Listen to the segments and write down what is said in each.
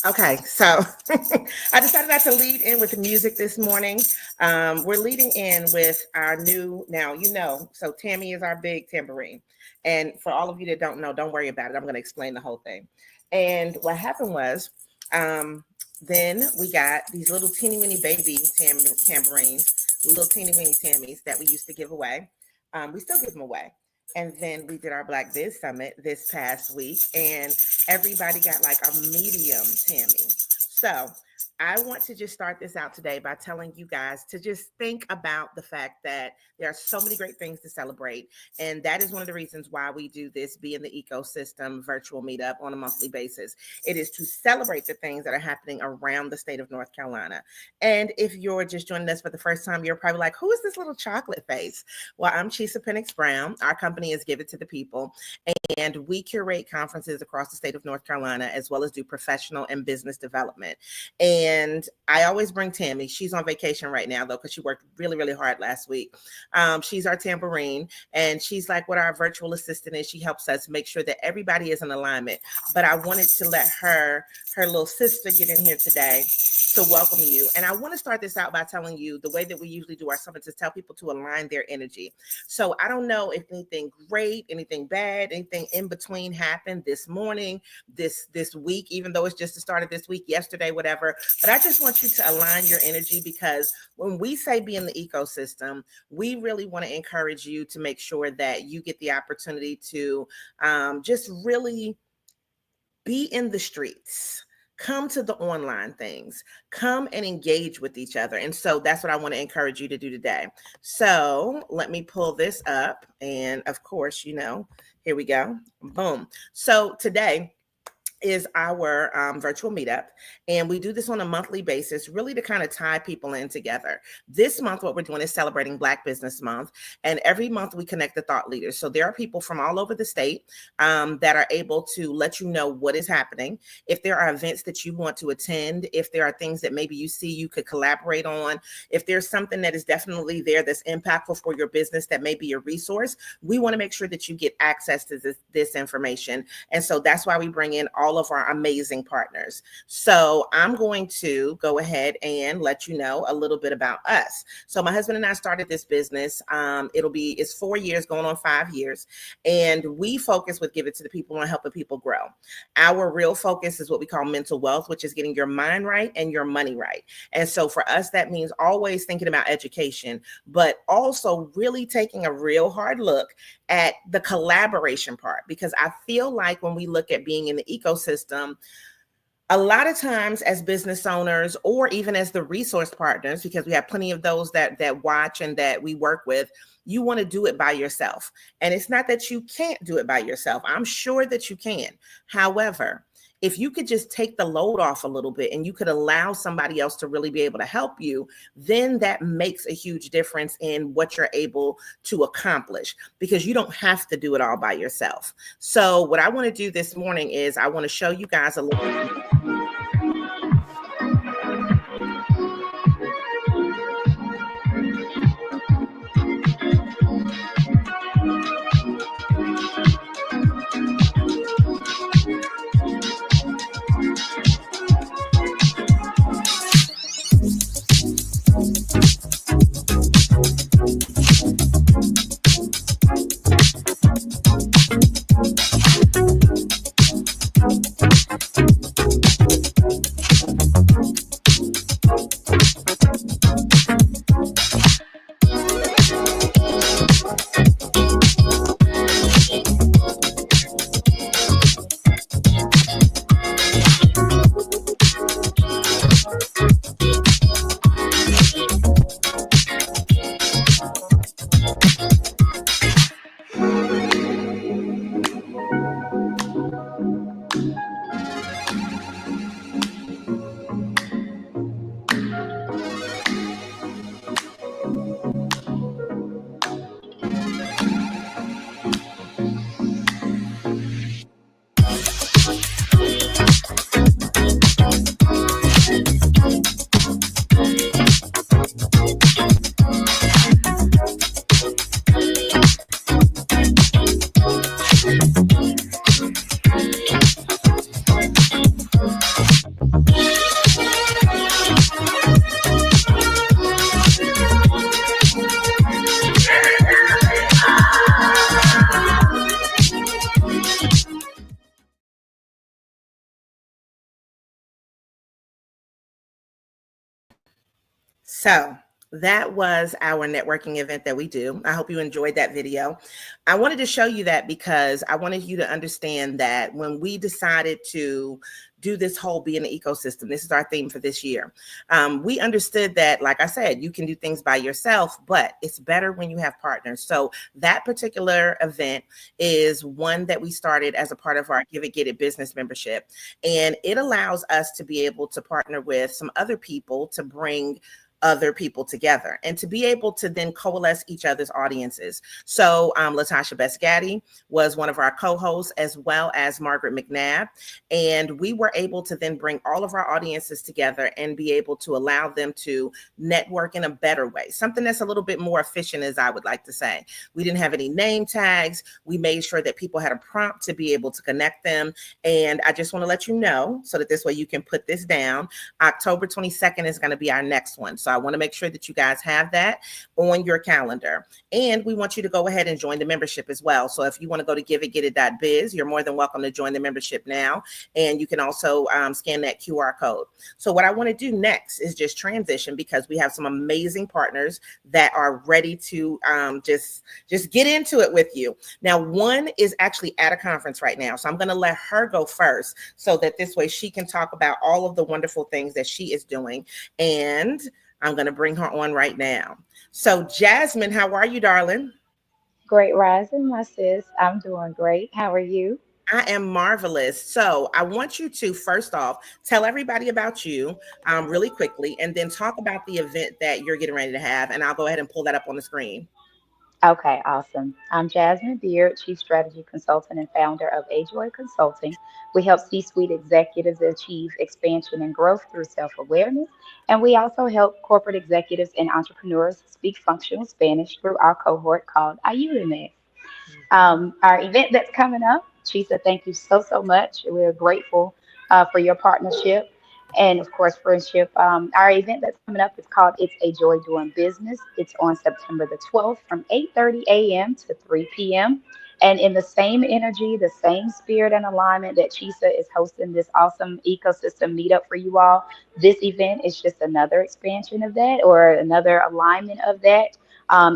Okay, so I decided not to lead in with the music this morning. We're leading in with our new, now, so Tammy is our big tambourine. And for all of you that don't know, don't worry about it. I'm going to explain the whole thing. And what happened was, then we got these little teeny weeny baby tambourines, little teeny weeny Tammys that we used to give away. We still give them away. And then we did our Black Biz Summit this past week, and everybody got like a medium Tammy. So I want to just start this out today by telling you guys to just think about the fact that there are so many great things to celebrate. And that is one of the reasons why we do this Be in the Ecosystem virtual meetup on a monthly basis. It is to celebrate the things that are happening around the state of North Carolina. And if you're just joining us for the first time, you're probably like, who is this little chocolate face? Well, I'm Chisa Penix Brown. Our company is Give It to the People. And we curate conferences across the state of North Carolina, as well as do professional and business development. And I always bring Tammy. She's on vacation right now, though, because she worked really, really hard last week. She's our tambourine, and she's like what our virtual assistant is. She helps us make sure that everybody is in alignment. But I wanted to let her little sister get in here today to welcome you. And I want to start this out by telling you the way that we usually do our summits is tell people to align their energy. So I don't know if anything great, anything bad, anything in between happened this morning, this week, even though it's just the start of this week, yesterday, whatever. But I just want you to align your energy, because when we say be in the ecosystem, we really want to encourage you to make sure that you get the opportunity to just really be in the streets. Come to the online things, come and engage with each other. And so that's what I want to encourage you to do today. So let me pull this up. And of course, here we go. Boom. So today is our virtual meetup, and we do this on a monthly basis, really to kind of tie people in together. This month, what we're doing is celebrating Black Business Month, and every month we connect the thought leaders. So there are people from all over the state that are able to let you know what is happening. If there are events that you want to attend, if there are things that maybe you see you could collaborate on, if there's something that is definitely there that's impactful for your business that may be a resource, we want to make sure that you get access to this information. And so that's why we bring in all of our amazing partners. So I'm going to go ahead and let you know a little bit about us. So my husband and I started this business. It's 4 years, going on 5 years. And we focus with Give It to the People on helping people grow. Our real focus is what we call mental wealth, which is getting your mind right and your money right. And so for us, that means always thinking about education, but also really taking a real hard look at the collaboration part, because I feel like when we look at being in the ecosystem, a lot of times as business owners, or even as the resource partners, because we have plenty of those that watch and that we work with, you want to do it by yourself. And it's not that you can't do it by yourself. I'm sure that you can. However, if you could just take the load off a little bit and you could allow somebody else to really be able to help you, then that makes a huge difference in what you're able to accomplish, because you don't have to do it all by yourself. So what I want to do this morning is I want to show you guys a little So that was our networking event that we do. I hope you enjoyed that video. I wanted to show you that because I wanted you to understand that when we decided to do this whole be in the ecosystem, this is our theme for this year. We understood that, like I said, you can do things by yourself, but it's better when you have partners. So that particular event is one that we started as a part of our Give It Get It business membership. And it allows us to be able to partner with some other people to bring other people together and to be able to then coalesce each other's audiences. So Latasha Besgatti was one of our co-hosts, as well as Margaret McNabb. And we were able to then bring all of our audiences together and be able to allow them to network in a better way, something that's a little bit more efficient, as I would like to say. We didn't have any name tags. We made sure that people had a prompt to be able to connect them. And I just want to let you know, so that this way you can put this down. October 22nd is going to be our next one. So I want to make sure that you guys have that on your calendar. And we want you to go ahead and join the membership as well. So if you want to go to giveitgetit.biz, you're more than welcome to join the membership now. And you can also scan that QR code. So what I want to do next is just transition, because we have some amazing partners that are ready to just get into it with you. Now, one is actually at a conference right now. So I'm going to let her go first, so that this way she can talk about all of the wonderful things that she is doing. And I'm going to bring her on right now. So Jasmine, how are you, darling? Great rising, my sis. I'm doing great. How are you? I am marvelous. So I want you to first off tell everybody about you really quickly, and then talk about the event that you're getting ready to have. And I'll go ahead and pull that up on the screen. Okay, awesome. I'm Jasmine Beard, Chief Strategy Consultant and founder of AJoy Consulting. We help C suite executives achieve expansion and growth through self awareness. And we also help corporate executives and entrepreneurs speak functional Spanish through our cohort called Ayúdame. Our event that's coming up. Chisa, thank you so much. We're grateful for your partnership and, of course, friendship. Our event that's coming up is called It's a Joy Doing Business. It's on September the 12th from 8:30 a.m. to 3 p.m. And in the same energy, the same spirit and alignment that Chisa is hosting this awesome ecosystem meetup for you all, this event is just another expansion of that, or another alignment of that.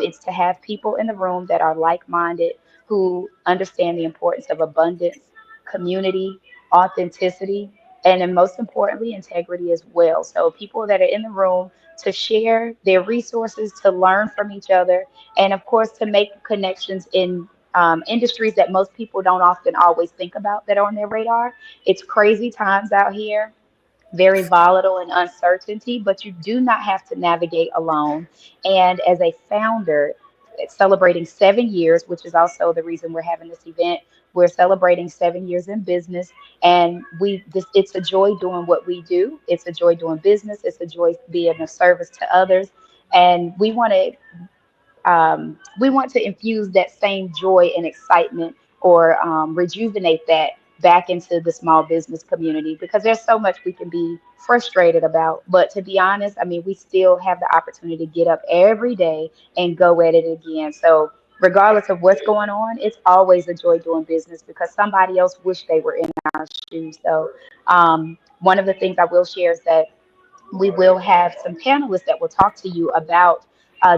It's to have people in the room that are like minded, who understand the importance of abundance, community, authenticity, and then most importantly, integrity as well. So people that are in the room to share their resources, to learn from each other, and of course to make connections in industries that most people don't often always think about that are on their radar. It's crazy times out here, very volatile and uncertainty, but you do not have to navigate alone. And as a founder, celebrating 7 years, which is also the reason we're having this event. We're celebrating 7 years in business, and it's a joy doing what we do. It's a joy doing business. It's a joy being of service to others, and we want to infuse that same joy and excitement, or rejuvenate that back into the small business community, because there's so much we can be frustrated about. But to be honest, I mean, we still have the opportunity to get up every day and go at it again. So, regardless of what's going on, it's always a joy doing business because somebody else wished they were in our shoes. So, one of the things I will share is that we will have some panelists that will talk to you about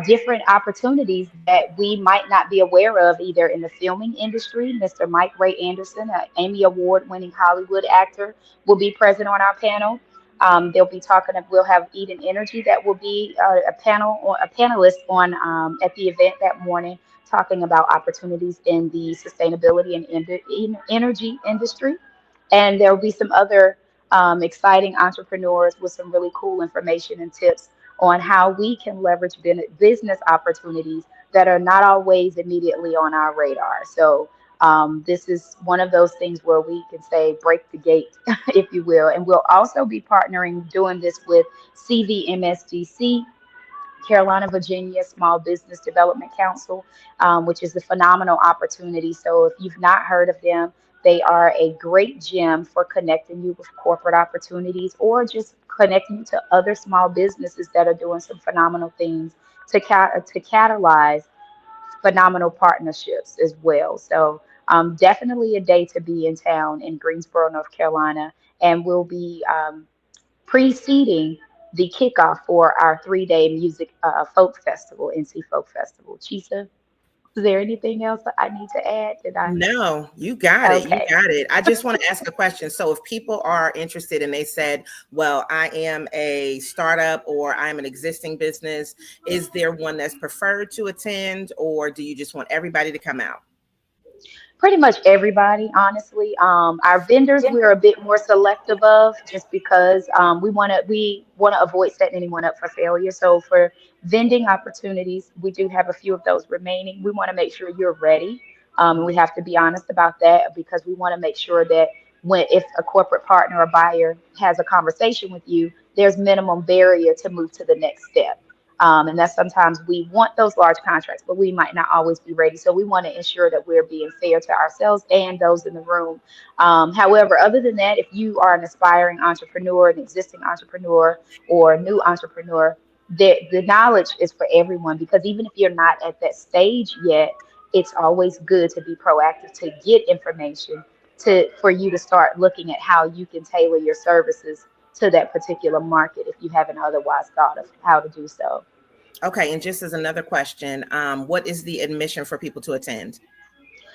different opportunities that we might not be aware of, either in the filming industry. Mr. Mike Ray Anderson, an Emmy Award winning Hollywood actor, will be present on our panel. They'll be talking. We'll have Eden Energy that will be a panelist on at the event that morning, talking about opportunities in the sustainability and energy industry. And there will be some other exciting entrepreneurs with some really cool information and tips on how we can leverage business opportunities that are not always immediately on our radar. So this is one of those things where we can say break the gate, if you will. And we'll also be partnering doing this with CVMSDC, Carolina, Virginia Small Business Development Council, which is a phenomenal opportunity. So if you've not heard of them, they are a great gem for connecting you with corporate opportunities, or just connecting you to other small businesses that are doing some phenomenal things to catalyze phenomenal partnerships as well. So definitely a day to be in town in Greensboro, North Carolina, and we'll be preceding the kickoff for our 3-day music folk festival, NC Folk Festival. Chisa, is there anything else that I need to add? Did I? No, you got it. You Okay. got it. I just want to ask a question. So, if people are interested and they said, well, I am a startup or I'm an existing business, is there one that's preferred to attend, or do you just want everybody to come out? Pretty much everybody, honestly. Our vendors we're a bit more selective of just because we want to avoid setting anyone up for failure. So for vending opportunities, we do have a few of those remaining. We want to make sure you're ready. And we have to be honest about that because we want to make sure that when if a corporate partner or buyer has a conversation with you, there's minimum barrier to move to the next step. And that's sometimes we want those large contracts, but we might not always be ready. So we want to ensure that we're being fair to ourselves and those in the room. However, other than that, if you are an aspiring entrepreneur, an existing entrepreneur, or a new entrepreneur, the knowledge is for everyone because even if you're not at that stage yet, it's always good to be proactive to get information to for you to start looking at how you can tailor your services to that particular market if you haven't otherwise thought of how to do so. Okay. And just as another question, what is the admission for people to attend?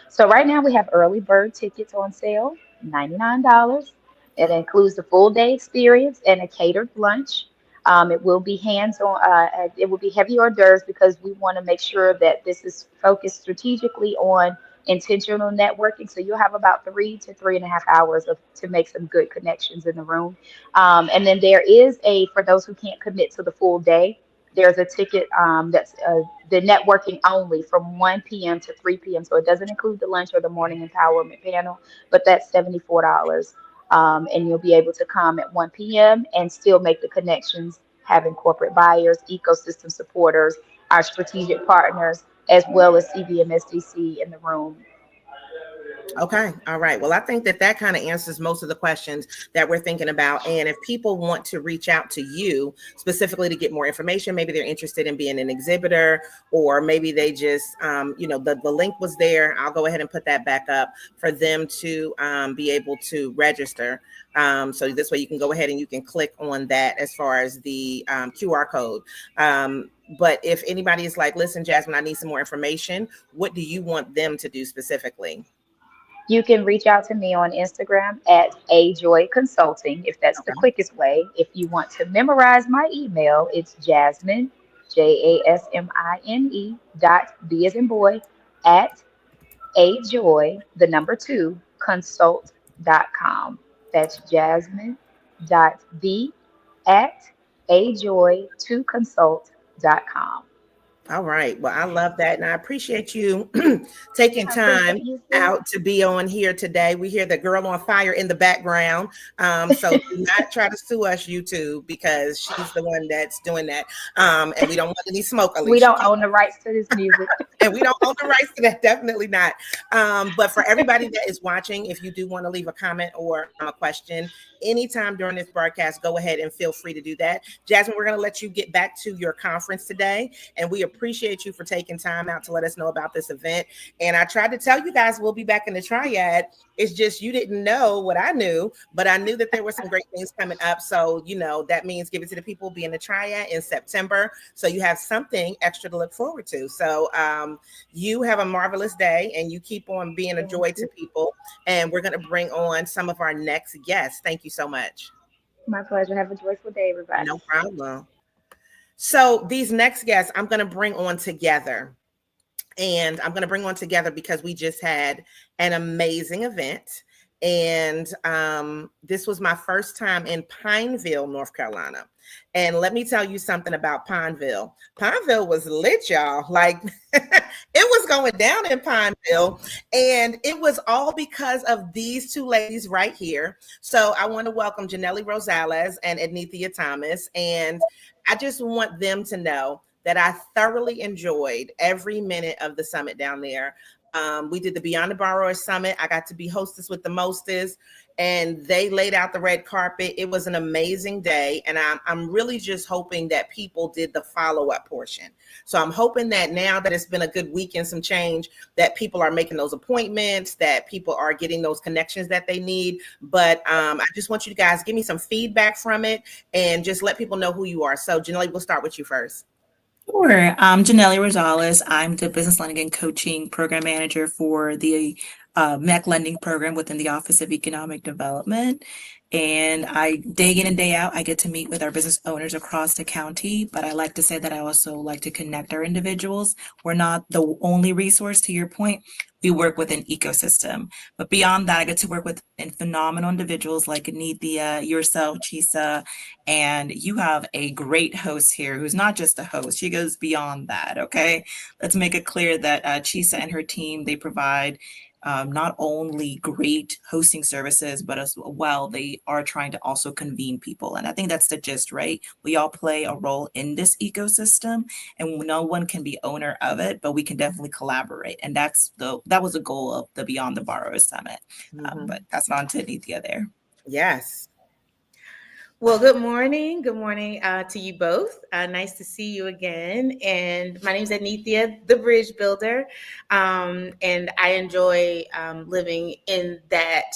So right now we have early bird tickets on sale, $99. It includes the full day experience and a catered lunch. It will be hands on. It will be heavy hors d'oeuvres because we want to make sure that this is focused strategically on intentional networking. So you'll have about 3 to 3.5 hours of to make some good connections in the room. And then there is a for those who can't commit to the full day. There's a ticket that's the networking only from 1 p.m. to 3 p.m. So it doesn't include the lunch or the morning empowerment panel, but that's $74. And you'll be able to come at 1 p.m. and still make the connections, having corporate buyers, ecosystem supporters, our strategic partners, as well as CVMSDC in the room. Okay. All right. Well, I think that that kind of answers most of the questions that we're thinking about. And if people want to reach out to you specifically to get more information, maybe they're interested in being an exhibitor, or maybe they just, the link was there. I'll go ahead and put that back up for them to be able to register. So this way you can go ahead and you can click on that as far as the QR code. But if anybody is like, listen, Jasmine, I need some more information, what do you want them to do specifically? You can reach out to me on Instagram at ajoy consulting if that's the Okay. quickest way. If you want to memorize my email, it's Jasmine, JASMINE dot B as in boy at ajoy, the number two, consult.com. That's Jasmine dot B at ajoy2consult.com. All right. Well, I love that. And I appreciate you taking I time appreciate you, sis. out to be on here today. We hear the girl on fire in the background. So do not try to sue us, YouTube, because she's the one that's doing that. And we don't want any smoke, We Alicia. don't own the rights to this music. And we don't own the rights to that. Definitely not. But for everybody that is watching, if you do want to leave a comment or a question anytime during this broadcast, go ahead and feel free to do that. Jasmine, we're going to let you get back to your conference today. And we appreciate you for taking time out to let us know about this event. And I tried to tell you guys we'll be back in the triad. It's just you didn't know what I knew, but I knew that there were some great things coming up. So, that means give it to the people, be in the triad in September. So you have something extra to look forward to. So you have a marvelous day and you keep on being a Thank joy to you. people. And we're going to bring on some of our next guests. Thank you so much. My pleasure. Have a joyful day, everybody. No problem. So these next guests I'm going to bring on together. And I'm going to bring one together because we just had an amazing event. And this was my first time in Pineville, North Carolina. And let me tell you something about Pineville. Pineville was lit, y'all. Like it was going down in Pineville. And it was all because of these two ladies right here. So I want to welcome Janelle Rosales and Ednithia Thomas. And I just want them to know that I thoroughly enjoyed every minute of the summit down there. We did the Beyond the Borrower Summit. I got to be hostess with the mostest, and they laid out the red carpet. It was an amazing day, and I'm really just hoping that people did the follow up portion. So I'm hoping that now that it's been a good week and some change, that people are making those appointments, that people are getting those connections that they need. But I just want you guys give me some feedback from it, and just let people know who you are. So Janelle, we'll start with you first. Sure. I'm Janelle Rosales. I'm the Business Lending and Coaching Program Manager for the MEC Lending Program within the Office of Economic Development. And I, day in and day out, I get to meet with our business owners across the county. But I like to say that I also like to connect our individuals. We're not the only resource, to your point. We work with an ecosystem. But beyond that, I get to work with phenomenal individuals like Anithia, yourself, Chisa, and you have a great host here who's not just a host. She goes beyond that, okay? Let's make it clear that Chisa and her team, they provide not only great hosting services, but as well, they are trying to also convene people. And I think that's the gist, right? We all play a role in this ecosystem, and no one can be owner of it, but we can definitely collaborate. And that was the goal of the Beyond the Borrower Summit. But that's on to Nithya there. Yes. Well, good morning. Good morning to you both. Nice to see you again. And my name is Anithia, the Bridge Builder. And I enjoy living in that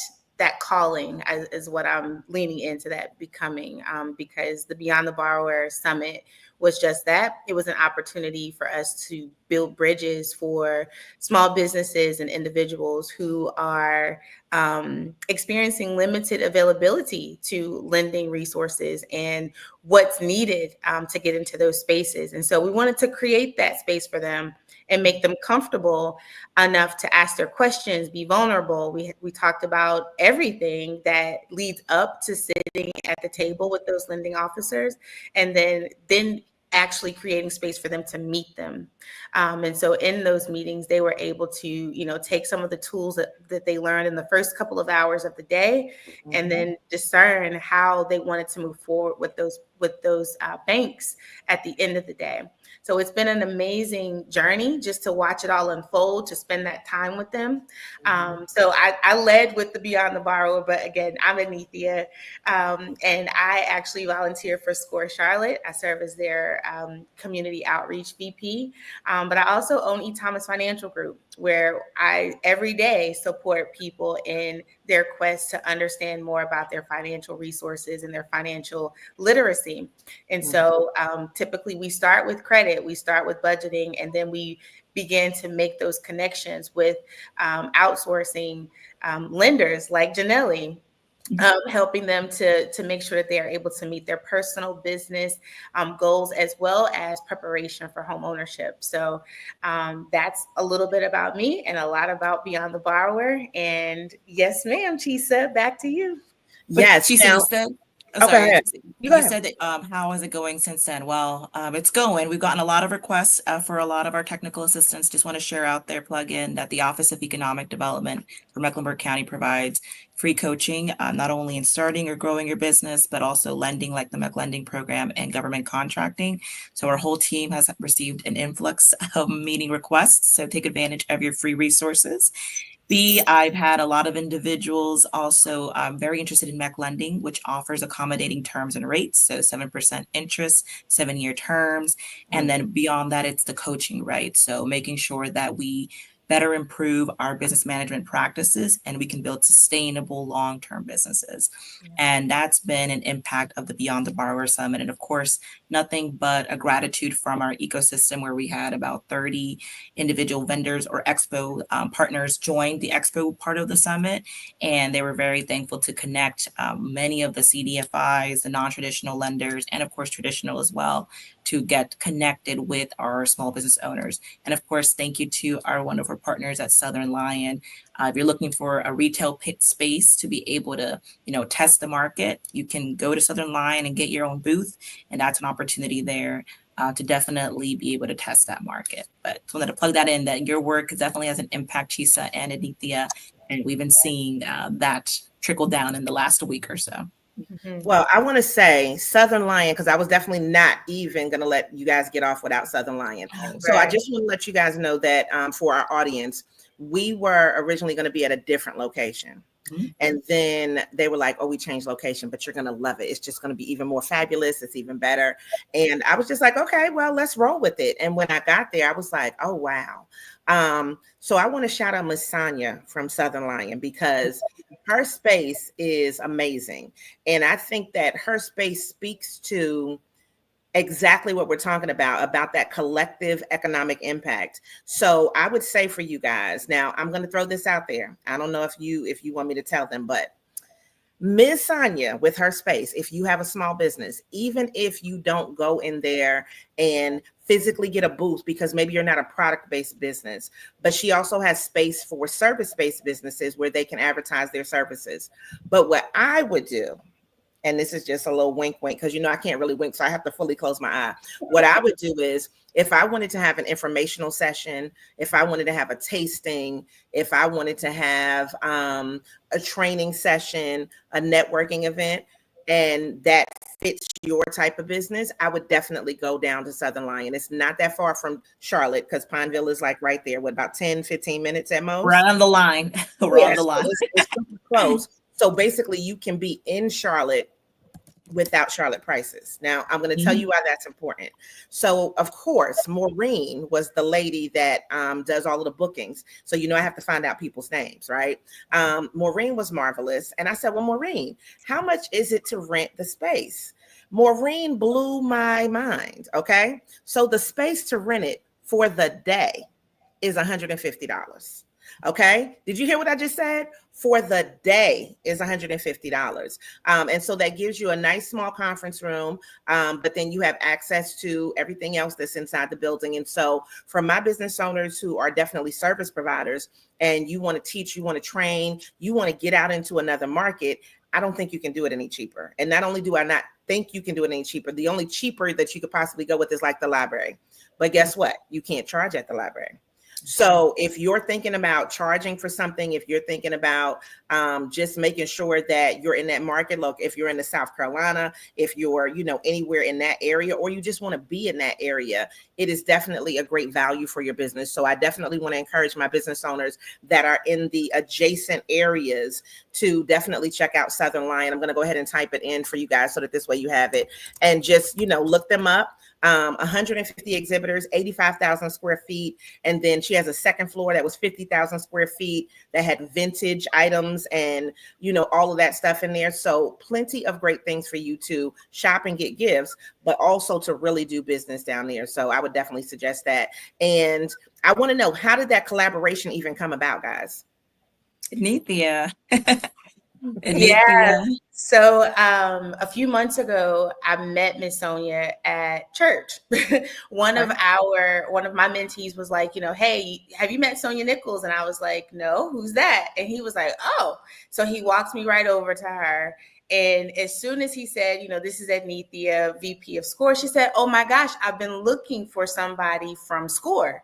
calling is what I'm leaning into, that becoming, because the Beyond the Borrower Summit was just that. It was an opportunity for us to build bridges for small businesses and individuals who are experiencing limited availability to lending resources and what's needed to get into those spaces. And so we wanted to create that space for them and make them comfortable enough to ask their questions, be vulnerable. We talked about everything that leads up to sitting at the table with those lending officers, and then actually creating space for them to meet them. And so in those meetings, they were able to, take some of the tools that they learned in the first couple of hours of the day, and then discern how they wanted to move forward with those banks at the end of the day. So it's been an amazing journey just to watch it all unfold, to spend that time with them. So I led with the Beyond the Borrower, but again, I'm Anithia, and I actually volunteer for SCORE Charlotte. I serve as their community outreach VP, but I also own E. Thomas Financial Group, where I every day support people in their quest to understand more about their financial resources and their financial literacy. And so typically we start with credit, we start with budgeting, and then we begin to make those connections with outsourcing lenders like Janelle, helping them to make sure that they are able to meet their personal business goals, as well as preparation for home ownership. So that's a little bit about me and a lot about Beyond the Borrower. And yes, ma'am, Chisa, back to you. Yes. Chisa, Now, you said, okay. you said that how is it going since then? Well, it's going. We've gotten a lot of requests for a lot of our technical assistants. Just want to share out there, plug in that the Office of Economic Development for Mecklenburg County provides free coaching, not only in starting or growing your business, but also lending, like the MEC Lending Program, and government contracting. So our whole team has received an influx of meeting requests. So take advantage of your free resources. B, I've had a lot of individuals also very interested in MEC lending, which offers accommodating terms and rates. So 7% interest, 7-year terms. And then beyond that, it's the coaching, right? So making sure that we better improve our business management practices and we can build sustainable long-term businesses. And that's been an impact of the Beyond the Borrower Summit. And of course, nothing but a gratitude from our ecosystem, where we had about 30 individual vendors or expo partners join the expo part of the summit. And they were very thankful to connect many of the CDFIs, the non-traditional lenders, and of course, traditional as well, to get connected with our small business owners. And of course, thank you to our wonderful partners at Southern Lion. If you're looking for a retail pit space to be able to, test the market, you can go to Southern Lion and get your own booth. And that's an opportunity there to definitely be able to test that market. But just wanted to plug that in, that your work definitely has an impact, Chisa and Aditya. And we've been seeing that trickle down in the last week or so. Well, I want to say Southern Lion, because I was definitely not even going to let you guys get off without Southern Lion. So I just want to let you guys know that for our audience, we were originally going to be at a different location. Mhm. And then they were like, oh, we changed location, but you're going to love it. It's just going to be even more fabulous. It's even better. And I was just like, okay, well, let's roll with it. And when I got there, I was like, oh, wow. So I want to shout out Miss Sonia from Southern Lion, because her space is amazing. And I think that her space speaks to exactly what we're talking about that collective economic impact. So I would say for you guys, now I'm going to throw this out there. I don't know if you want me to tell them, but Ms. Sonia with her space, if you have a small business, even if you don't go in there and physically get a booth, because maybe you're not a product-based business, but she also has space for service-based businesses where they can advertise their services. But what I would do, and this is just a little wink, because I can't really wink, so I have to fully close my eye. What I would do is, if I wanted to have an informational session, if I wanted to have a tasting, if I wanted to have a training session, a networking event, and that fits your type of business, I would definitely go down to Southern Lion. It's not that far from Charlotte, because Pineville is like right there, with about 10, 15 minutes at most. Right on the line. We're on the line. It's super close. So basically, you can be in Charlotte without Charlotte prices. Now, I'm going to tell you why that's important. So, of course, Maureen was the lady that does all of the bookings. So, I have to find out people's names, right? Maureen was marvelous. And I said, well, Maureen, how much is it to rent the space? Maureen blew my mind, okay? So the space to rent it for the day is $150. Okay. Did you hear what I just said? For the day is $150. And so that gives you a nice small conference room. But then you have access to everything else that's inside the building. And so for my business owners who are definitely service providers, and you want to teach, you want to train, you want to get out into another market, I don't think you can do it any cheaper. And not only do I not think you can do it any cheaper, the only cheaper that you could possibly go with is like the library. But guess what? You can't charge at the library. So if you're thinking about charging for something, if you're thinking about just making sure that you're in that market, look, if you're in the South Carolina, if you're, anywhere in that area, or you just want to be in that area, it is definitely a great value for your business. So I definitely want to encourage my business owners that are in the adjacent areas to definitely check out Southern Lion. I'm going to go ahead and type it in for you guys so that this way you have it, and just, look them up. 150 exhibitors, 85,000 square feet. And then she has a second floor that was 50,000 square feet that had vintage items and, all of that stuff in there. So plenty of great things for you to shop and get gifts, but also to really do business down there. So I would definitely suggest that. And I want to know, how did that collaboration even come about, guys? Nithya. Yeah. So a few months ago, I met Miss Sonia at church. One of my mentees was like, hey, have you met Sonia Nichols? And I was like, no, who's that? And he was like, oh. So he walks me right over to her. And as soon as he said, this is Nithya, VP of SCORE, she said, oh my gosh, I've been looking for somebody from SCORE.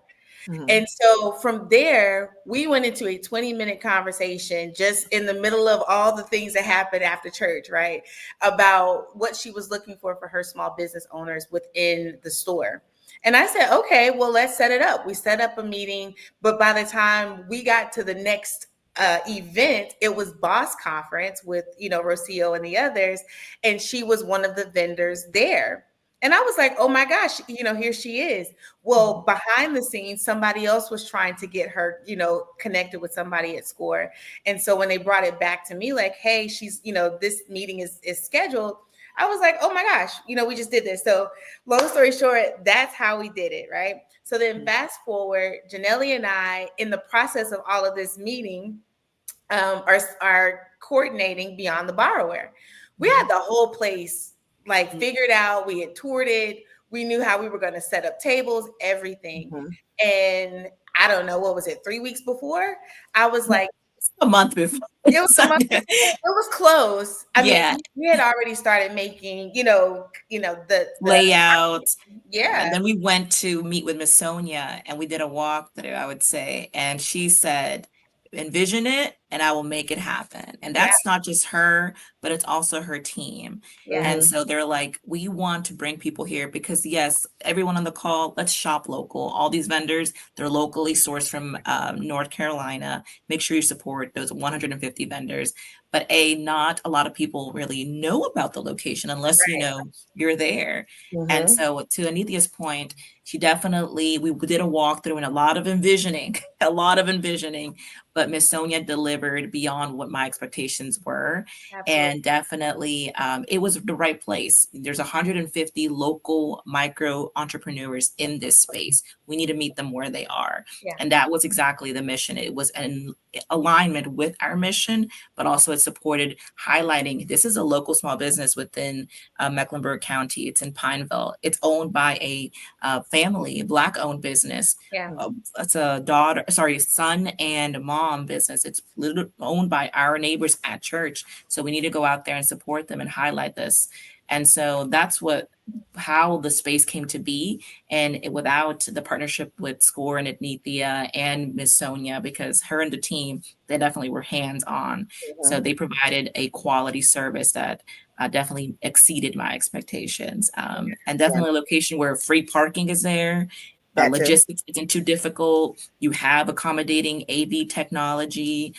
And so from there, we went into a 20-minute conversation just in the middle of all the things that happened after church, right? About what she was looking for her small business owners within the store. And I said, okay, well, let's set it up. We set up a meeting, but by the time we got to the next event, it was Boss Conference with, Rocio and the others, and she was one of the vendors there. And I was like, oh my gosh, here she is. Well, behind the scenes, somebody else was trying to get her, connected with somebody at SCORE. And so when they brought it back to me, like, hey, she's, this meeting is scheduled, I was like, oh my gosh, we just did this. So long story short, that's how we did it, right? So then fast forward, Janelle and I, in the process of all of this meeting, are coordinating Beyond the Borrower. We had the whole place figured out. We had toured it. We knew how we were going to set up tables, everything. And I don't know, what was it, 3 weeks before? I was like, a month before. It was a month before. It was close. I mean, we had already started making, the layout. Yeah. And then we went to meet with Miss Sonia and we did a walkthrough, I would say. And she said, envision it and I will make it happen. And Yeah. that's not just her, but it's also her team. Yeah. And so they're like, we want to bring people here because, yes, everyone on the call, let's shop local. All these vendors, they're locally sourced from North Carolina. Make sure you support those 150 vendors. But not a lot of people really know about the location unless you know you're there. And so to Anithia's point, we did a walkthrough and a lot of envisioning, but Miss Sonia delivered beyond what my expectations were. Absolutely. And definitely it was the right place. There's 150 local micro entrepreneurs in this space. We need to meet them where they are. Yeah. And that was exactly the mission. It was in alignment with our mission, but also it supported highlighting this is a local small business within Mecklenburg County. It's in Pineville. It's owned by a family, Black-owned business. Yeah. It's a son and mom business. It's owned by our neighbors at church. So we need to go out there and support them and highlight this. And so that's how the space came to be. And without the partnership with SCORE and Adnithia and Miss Sonia, because her and the team, they definitely were hands-on. So they provided a quality service that definitely exceeded my expectations. And definitely a location where free parking is there. Logistics isn't too difficult. You have accommodating AV technology.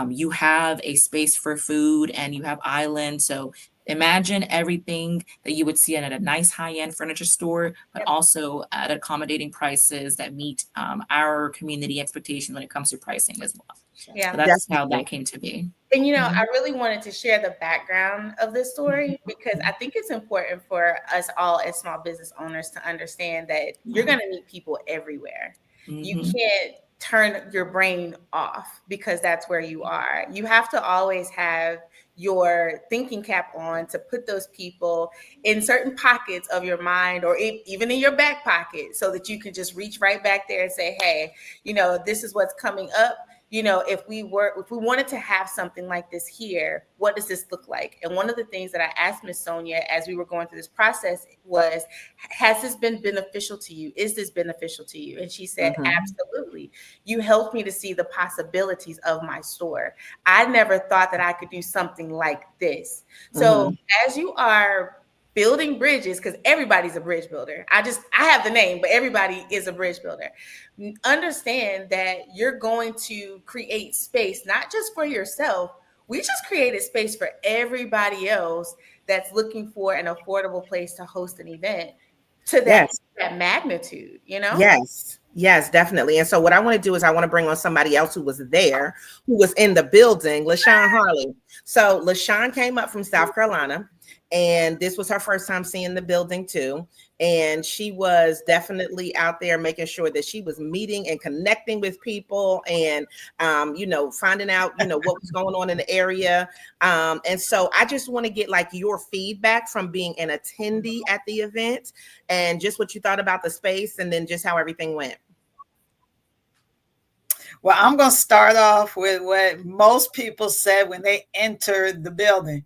You have a space for food and you have islands. So imagine everything that you would see at a nice high-end furniture store, but also at accommodating prices that meet our community expectations when it comes to pricing as well. Yeah. So that's how that came to be. And, I really wanted to share the background of this story because I think it's important for us all as small business owners to understand that you're going to meet people everywhere. You can't turn your brain off because that's where you are. You have to always have your thinking cap on to put those people in certain pockets of your mind or even in your back pocket so that you can just reach right back there and say, hey, this is what's coming up. If we wanted to have something like this here, what does this look like? And one of the things that I asked Miss Sonia as we were going through this process was, has this been beneficial to you? Is this beneficial to you? And she said, absolutely. You helped me to see the possibilities of my store. I never thought that I could do something like this. So as you are building bridges, because everybody's a bridge builder. I have the name, but everybody is a bridge builder. Understand that you're going to create space, not just for yourself. We just created space for everybody else that's looking for an affordable place to host an event to that magnitude, Yes, definitely. And so what I want to do is I want to bring on somebody else who was there, who was in the building, LaShawn Harley. So LaShawn came up from South Carolina, and this was her first time seeing the building too. And she was definitely out there making sure that she was meeting and connecting with people and, finding out, what was going on in the area. And so I just want to get like your feedback from being an attendee at the event and just what you thought about the space and then just how everything went. Well, I'm going to start off with what most people said when they entered the building.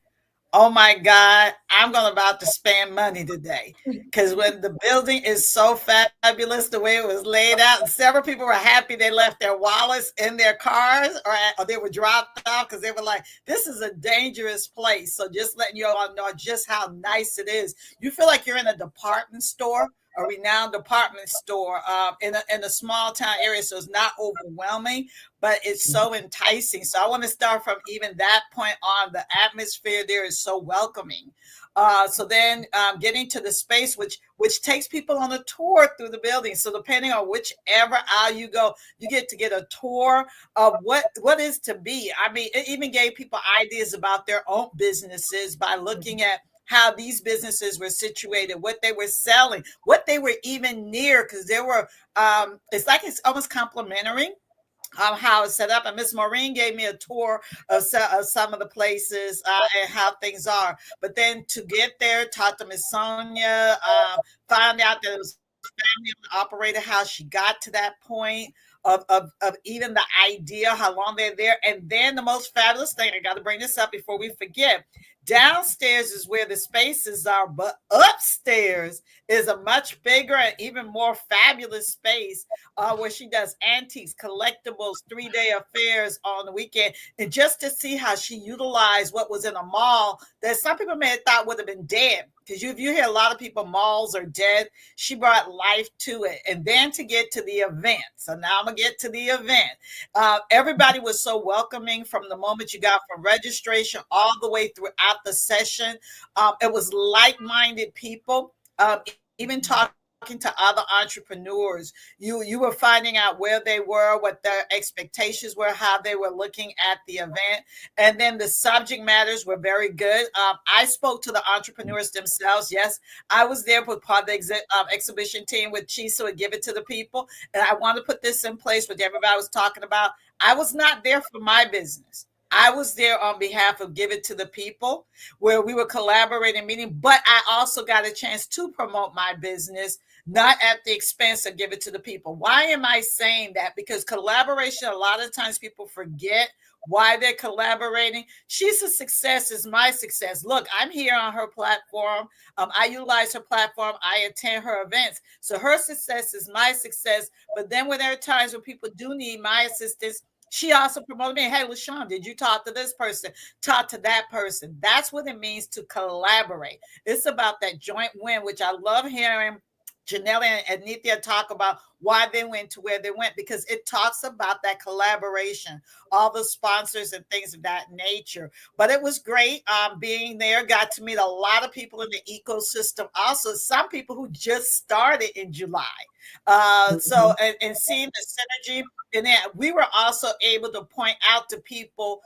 Oh my God, I'm about to spend money today. Because when the building is so fabulous, the way it was laid out, and several people were happy they left their wallets in their cars or they were dropped off because they were like, this is a dangerous place. So just letting you all know just how nice it is. You feel like you're in a department store, a renowned department store in a small town area. So it's not overwhelming, but it's so enticing. So I want to start from even that point on. The atmosphere there is so welcoming. So then getting to the space, which takes people on a tour through the building. So depending on whichever aisle you go, you get a tour of what is to be. I mean, it even gave people ideas about their own businesses by looking at how these businesses were situated, what they were selling, what they were even near, because there were, it's almost complimentary how it's set up. And Miss Maureen gave me a tour of some of the places and how things are. But then to get there, talk to Miss Sonia, find out that it was family operated, how she got to that point of even the idea, how long they're there. And then the most fabulous thing, I got to bring this up before we forget, Downstairs is where the spaces are, but upstairs is a much bigger and even more fabulous space where she does antiques, collectibles, 3-day affairs on the weekend. And just to see how she utilized what was in a mall that some people may have thought would have been dead. Because you hear a lot of people, malls are dead. She brought life to it. And then to get to the event. So now I'm going to get to the event. Everybody was so welcoming from the moment you got from registration all the way throughout the session. It was like-minded people. Even talking to other entrepreneurs, you were finding out where they were, what their expectations were, how they were looking at the event, and then the subject matters were very good. I spoke to the entrepreneurs themselves. Yes, I was there with part of the exhibition team with Chisa would give it to the people, and I want to put this in place what everybody was talking about. I was not there for my business. I was there on behalf of Give It to the People, where we were collaborating, meeting, but I also got a chance to promote my business, not at the expense of Give It to the People. Why am I saying that? Because collaboration, a lot of times people forget why they're collaborating. She's a success is my success. Look, I'm here on her platform. I utilize her platform. I attend her events. So her success is my success. But then when there are times when people do need my assistance, she also promoted me. Hey, LaShawn, did you talk to this person? Talk to that person. That's what it means to collaborate. It's about that joint win, which I love hearing Janelle and Nithya talk about why they went to where they went, because it talks about that collaboration, all the sponsors and things of that nature. But it was great being there. Got to meet a lot of people in the ecosystem. Also, some people who just started in July. So seeing the synergy. And then we were also able to point out to people,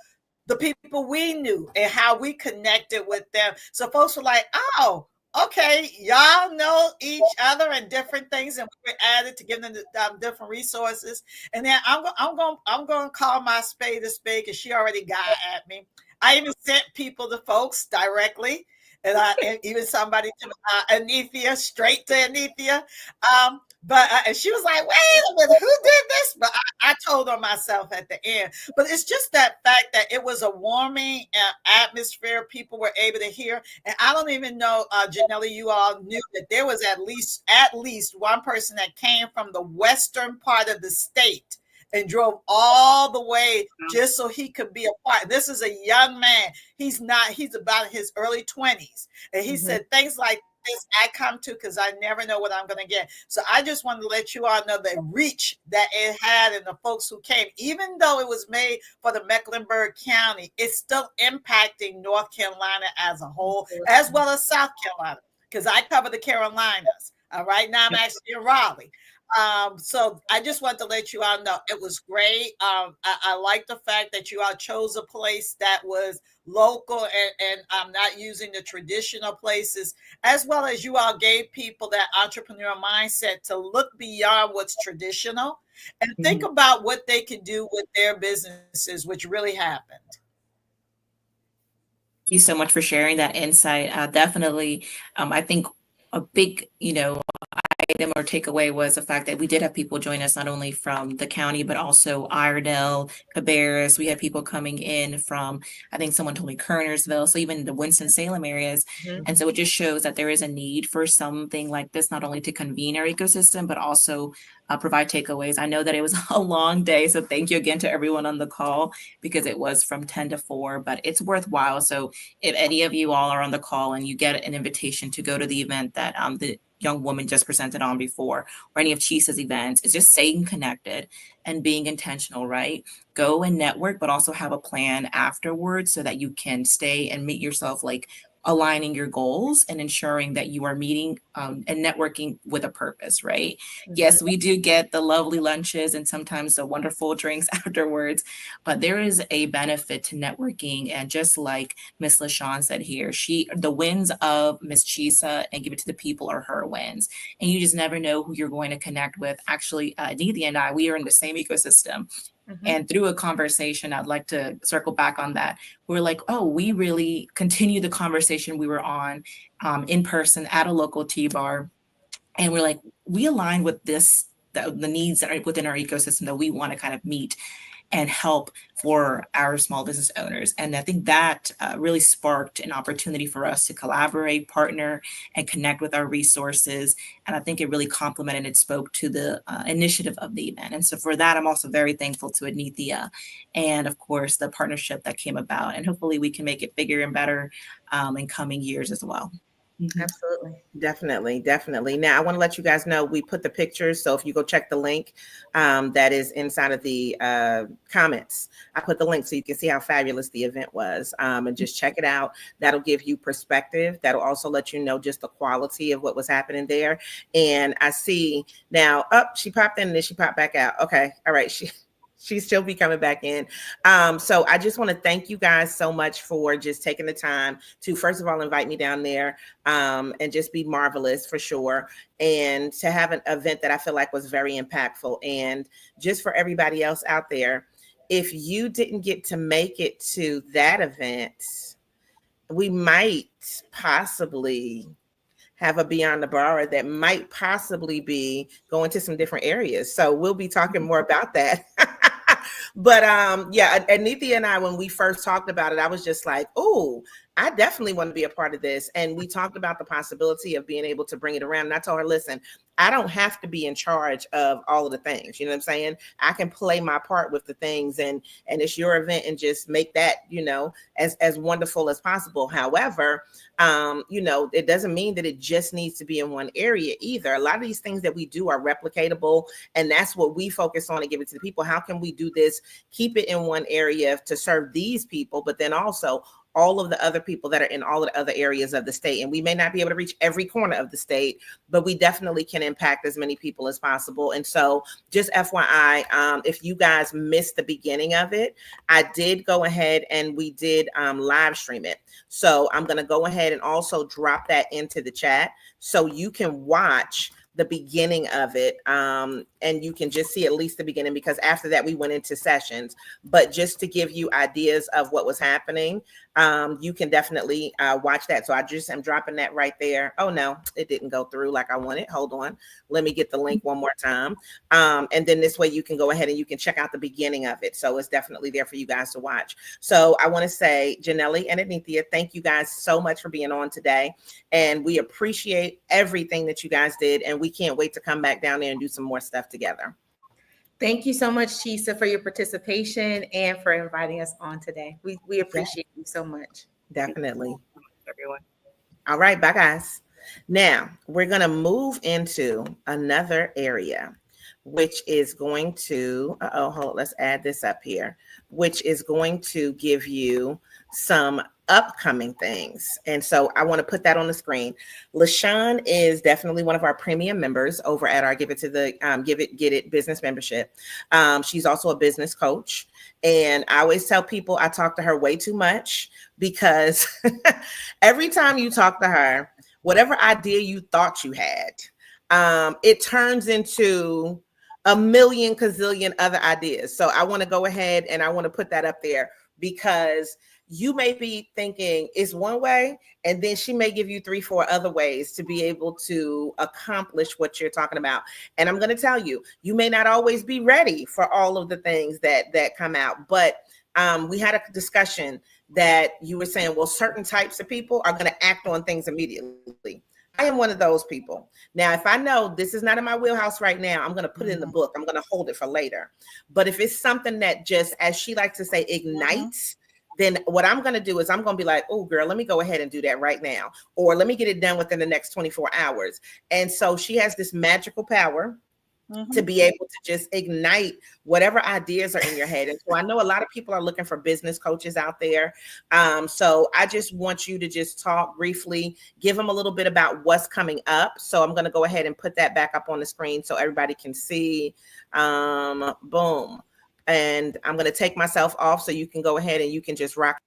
the people we knew and how we connected with them. So folks were like, oh, okay, y'all know each other and different things, and we were added to give them different resources. And then I'm going to call my spade a spade, because she already got at me. I even sent people to folks directly, and even somebody to Anithia, straight to Anithia. But and she was like, wait a minute, who did this? But I told her myself at the end. But it's just that fact that it was a warming atmosphere. People were able to hear. And I don't even know, Janelle, you all knew that there was at least one person that came from the western part of the state and drove all the way just so he could be a part. This is a young man. He's about in his early 20s. And he said things like this I come to because I never know what I'm going to get. So I just wanted to let you all know the reach that it had and the folks who came. Even though it was made for the Mecklenburg County, it's still impacting North Carolina as a whole, as well as South Carolina, because I cover the Carolinas. Right now I'm actually in Raleigh. So I just want to let you all know it was great. I like the fact that you all chose a place that was local and I'm not using the traditional places, as well as you all gave people that entrepreneurial mindset to look beyond what's traditional and think about what they could do with their businesses, which really happened. Thank you so much for sharing that insight. Definitely, I think a big, item or takeaway was the fact that we did have people join us not only from the county, but also Iredell, Cabarrus. We had people coming in from, I think someone told me Kernersville, so even the Winston-Salem areas. And so it just shows that there is a need for something like this, not only to convene our ecosystem, but also provide takeaways. I know that it was a long day, so thank you again to everyone on the call, because it was from 10 to 4, but it's worthwhile. So if any of you all are on the call and you get an invitation to go to the event that the young woman just presented on before, or any of Chisa's events, is just staying connected and being intentional, right? Go and network, but also have a plan afterwards so that you can stay and meet yourself, like aligning your goals and ensuring that you are meeting and networking with a purpose, right? Yes, we do get the lovely lunches and sometimes the wonderful drinks afterwards, but there is a benefit to networking. And just like Miss LaShawn said here, the wins of Miss Chisa and Give It to the People are her wins. And you just never know who you're going to connect with. Actually, Nithya and I, we are in the same ecosystem. And through a conversation, I'd like to circle back on that. We're like, oh, we really continue the conversation we were on in person at a local tea bar. And we're like, we align with the needs that are within our ecosystem that we want to kind of meet. and help for our small business owners. And I think that really sparked an opportunity for us to collaborate, partner, and connect with our resources. And I think it really complemented and spoke to the initiative of the event. And so for that, I'm also very thankful to Anithia and, of course, the partnership that came about. And hopefully we can make it bigger and better in coming years as well. Absolutely. Definitely. Now, I want to let you guys know we put the pictures. So if you go check the link that is inside of the comments, I put the link so you can see how fabulous the event was, and just check it out. That'll give you perspective. That'll also let you know just the quality of what was happening there. And I see now, she popped in and then she popped back out. Okay. All right. She'll still be coming back in. So I just want to thank you guys so much for just taking the time to, first of all, invite me down there and just be marvelous for sure. And to have an event that I feel like was very impactful. And just for everybody else out there, if you didn't get to make it to that event, we might possibly have a Beyond the Bar that might possibly be going to some different areas. So we'll be talking more about that. But yeah, Anithia and I, when we first talked about it, I was just like, oh, I definitely want to be a part of this. And we talked about the possibility of being able to bring it around. And I told her, listen, I don't have to be in charge of all of the things. You know what I'm saying? I can play my part with the things, and it's your event, and just make that, as wonderful as possible. However, it doesn't mean that it just needs to be in one area either. A lot of these things that we do are replicatable, and that's what we focus on and give it to the people. How can we do this? Keep it in one area to serve these people, but then also all of the other people that are in all of the other areas of the state. And we may not be able to reach every corner of the state, but we definitely can impact as many people as possible. And so just FYI, if you guys missed the beginning of it, I did go ahead and we did live stream it. So I'm going to go ahead and also drop that into the chat so you can watch the beginning of it, and you can just see at least the beginning, because after that we went into sessions. But just to give you ideas of what was happening, you can definitely watch that. So I just am dropping that right there. Oh no, it didn't go through like I wanted. Hold on, let me get the link one more time, and then this way you can go ahead and you can check out the beginning of it. So it's definitely there for you guys to watch. So I want to say, Janelle and Anithia, thank you guys so much for being on today, and we appreciate everything that you guys did, and we can't wait to come back down there and do some more stuff together. Thank you so much, Chisa, for your participation and for inviting us on today. We appreciate you so much. Definitely. Everyone. All right, bye guys. Now we're going to move into another area, which is going to, let's add this up here, which is going to give you some upcoming things. And so I want to put that on the screen. LaShawn is definitely one of our premium members over at our Give It Get It business membership. She's also a business coach. And I always tell people I talk to her way too much, because every time you talk to her, whatever idea you thought you had, it turns into a million gazillion other ideas. So I want to go ahead and I want to put that up there, because you may be thinking it's one way, and then she may give you 3-4 other ways to be able to accomplish what you're talking about. And I'm going to tell you, you may not always be ready for all of the things that come out. But we had a discussion that you were saying, well, certain types of people are going to act on things immediately. I am one of those people. Now, if I know this is not in my wheelhouse right now, I'm going to put it in the book. I'm going to hold it for later. But if it's something that just, as she likes to say, ignites, then what I'm going to do is I'm going to be like, oh, girl, let me go ahead and do that right now. Or let me get it done within the next 24 hours. And so she has this magical power to be able to just ignite whatever ideas are in your head. And so I know a lot of people are looking for business coaches out there. So I just want you to just talk briefly, give them a little bit about what's coming up. So I'm going to go ahead and put that back up on the screen so everybody can see. Boom. And I'm going to take myself off so you can go ahead and you can just rock.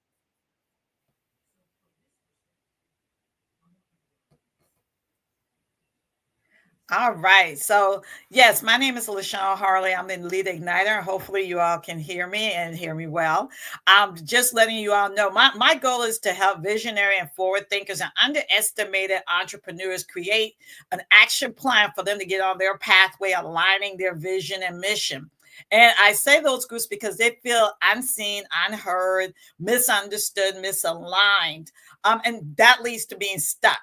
All right. So, yes, my name is LaShawn Harley. I'm the lead igniter. Hopefully you all can hear me and hear me well. I'm just letting you all know my goal is to help visionary and forward thinkers and underestimated entrepreneurs create an action plan for them to get on their pathway, aligning their vision and mission. And I say those groups because they feel unseen, unheard, misunderstood, misaligned. And that leads to being stuck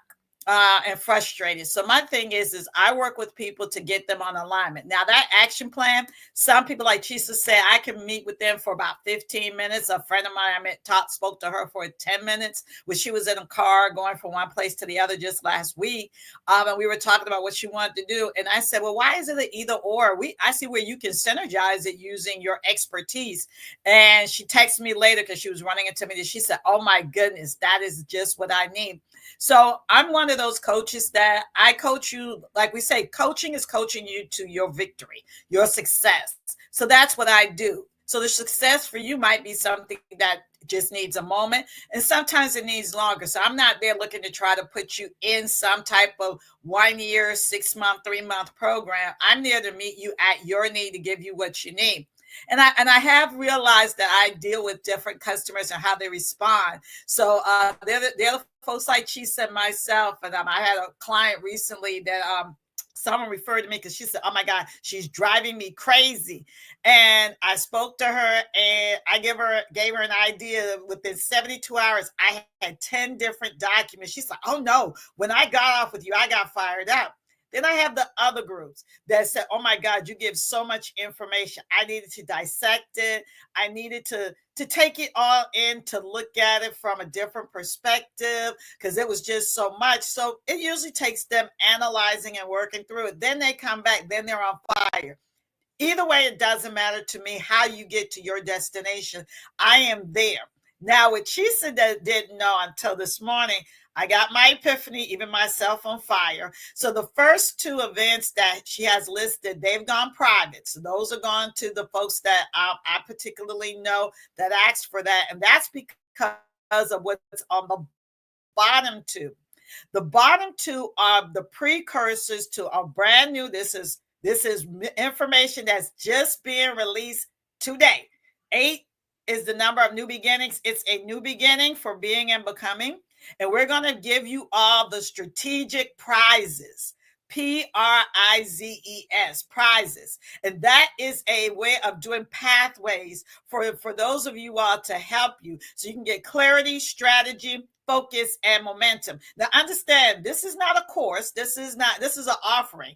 and frustrated. So my thing is I work with people to get them on alignment. Now that action plan, some people, like Chisa said, I can meet with them for about 15 minutes. A friend of mine spoke to her for 10 minutes when she was in a car going from one place to the other just last week. And we were talking about what she wanted to do. And I said, well, why is it an either or? I see where you can synergize it using your expertise. And she texted me later because she was running into me. And she said, oh my goodness, that is just what I need. So I'm one of those coaches that I coach you. Like we say, coaching is coaching you to your victory, your success. So that's what I do. So the success for you might be something that just needs a moment, and sometimes it needs longer. So I'm not there looking to try to put you in some type of 1 year, 6 month, 3 month program. I'm there to meet you at your need, to give you what you need. And I have realized that I deal with different customers and how they respond. So they're the folks like Chisa and myself. And I had a client recently that someone referred to me because she said, oh my God, she's driving me crazy. And I spoke to her and I gave her an idea. Within 72 hours, I had 10 different documents. She's like, oh no, when I got off with you, I got fired up. Then I have the other groups that said, oh my God, you give so much information. I needed to dissect it. I needed to take it all in, to look at it from a different perspective, because it was just so much. So it usually takes them analyzing and working through it. Then they come back, then they're on fire. Either way, it doesn't matter to me how you get to your destination. I am there. Now, what Chisa didn't know until this morning, I got my epiphany, even myself on fire. So the first 2 events that she has listed, they've gone private. So those are gone to the folks that I particularly know that asked for that. And that's because of what's on the bottom 2. The bottom 2 are the precursors to a brand new, this is information that's just being released today. 8 is the number of new beginnings. It's a new beginning for being and becoming. And we're going to give you all the strategic prizes. PRIZES, prizes. And that is a way of doing pathways for those of you all to help you. So you can get clarity, strategy, focus, and momentum. Now understand, this is not a course. This is an offering.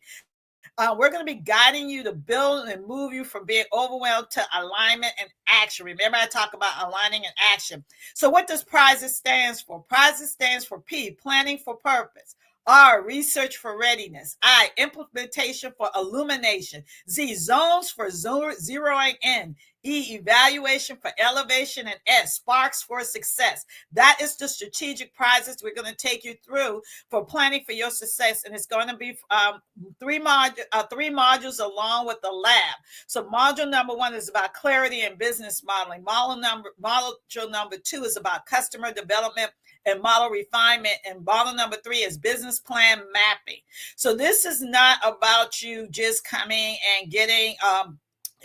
We're going to be guiding you to build and move you from being overwhelmed to alignment and action. Remember, I talk about aligning and action. So what does PRIZES stands for? PRIZES stands for P, planning for purpose. R, research for readiness. I, implementation for illumination. Z, zones for zeroing in. E, evaluation for elevation. And S, sparks for success. That is the strategic prizes we're going to take you through for planning for your success. And it's going to be 3 modules along with the lab. So module number 1 is about clarity and business modeling. Module number 2 is about customer development and model refinement. And model number 3 is business plan mapping. So this is not about you just coming and getting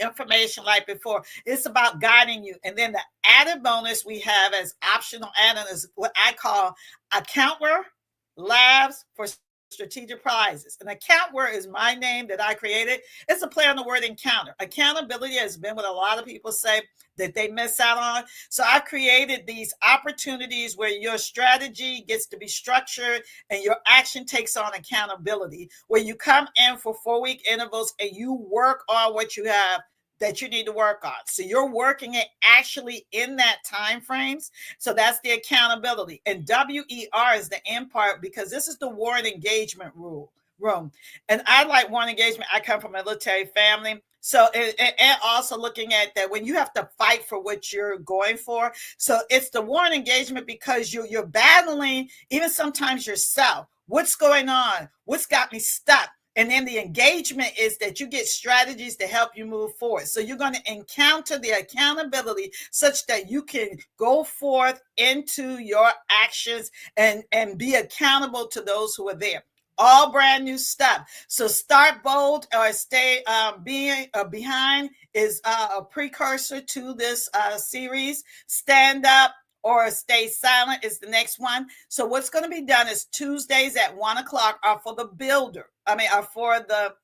information like before. It's about guiding you. And then the added bonus we have as optional add-on is what I call accountware labs for strategic prizes. An accountware is my name that I created. It's a play on the word encounter. Accountability has been what a lot of people say that they miss out on. So I created these opportunities where your strategy gets to be structured and your action takes on accountability, where you come in for 4-week intervals and you work on what you have that you need to work on. So you're working it actually in that time frames. So that's the accountability. And WER is the end part, because this is the war and engagement room. And I like war and engagement. I come from a military family. So, and also looking at that when you have to fight for what you're going for. So it's the war and engagement because you're battling even sometimes yourself. What's going on? What's got me stuck? And then the engagement is that you get strategies to help you move forward. So you're going to encounter the accountability such that you can go forth into your actions and be accountable to those who are there. All brand new stuff. So start bold or stay being behind is a precursor to this series. Stand up or stay silent is the next one. So what's going to be done is Tuesdays at 1:00 are for the builder. Are for the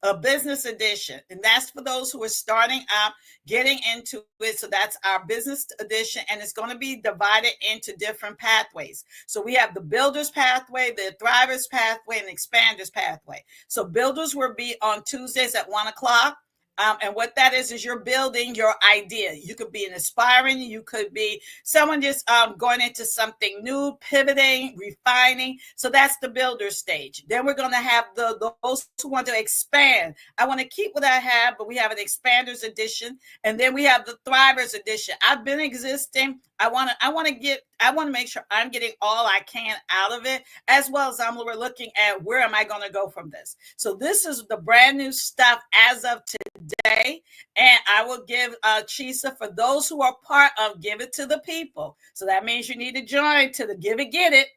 a business edition, and that's for those who are starting up, getting into it. So that's our business edition, and it's going to be divided into different pathways. So we have the builders pathway, the thrivers pathway, and expanders pathway. So builders will be on Tuesdays at 1 o'clock. And what that is you're building your idea. You could be an aspiring, you could be someone just going into something new, pivoting, refining. So that's the builder stage. Then we're going to have those who want to expand. I want to keep what I have, but we have an expanders edition, and then we have the thrivers edition. I've been existing. I want to make sure I'm getting all I can out of it, as well as we're looking at where am I going to go from this. So this is the brand new stuff as of today, and I will give Chisa, for those who are part of Give It to the People. So that means you need to join to the Give It Get It